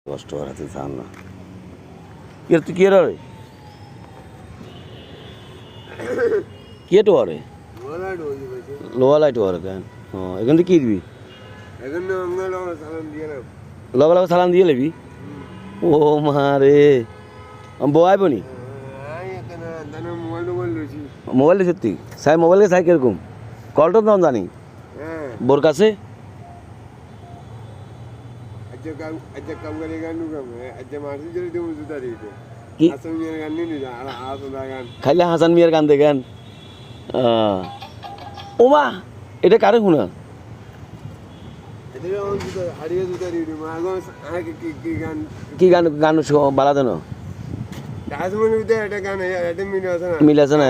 কষ্ট করাতে চান না কি তুই কি রে কি তো রে লোয়া লাইট ওরে কেন এখান থেকে কি দিবি লগে লগে সালাম দিয়ে নেবি ও মা রে বউ আইব নি মোবাইল দিছে তুই সাই মোবাইলকে সাই কিরকম কলটা তো জানি বোর কাছে খাইলে হাসান মিয়ার গান দেখেন ওমা এটা কারে শুনা কি গান গান বালা দেন মিল আছে না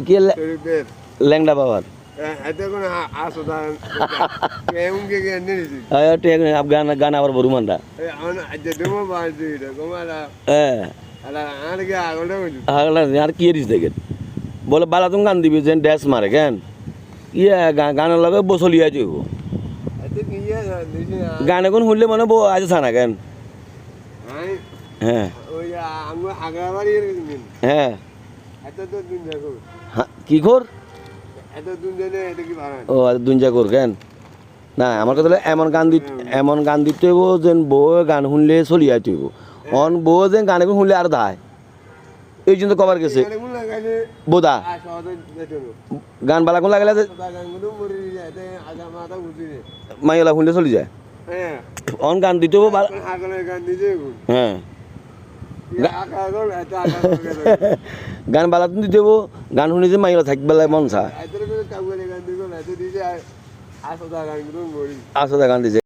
কি ল্যাংডা বাবার গান আবার বড় মানটা আর কি দিস দেখেন বলে বালা তুমি গান দিবি যে ড্যাস মারে কেন ইয়ে গানের লগে বসলিয়া যাইব গান এখন শুনলে মানে বউ আছে ছানা কেন হ্যাঁ হ্যাঁ কি কর ও দুঞ্জা কর কেন না আমার কথা এমন গান দিতে হইব যেন বউ গান শুনলে চলিয়া হইব অন বউ যেন গান এখন শুনলে আর দায় এই জন্য কবার গেছে বোদা গান বালা কোন লাগলে মাইলা শুনলে চলি যায় অন গান দিতে হইব হ্যাঁ গান বালা দিতে হইব গান শুনি যে মাইলা থাকবে মন চায় আসা গান দিছে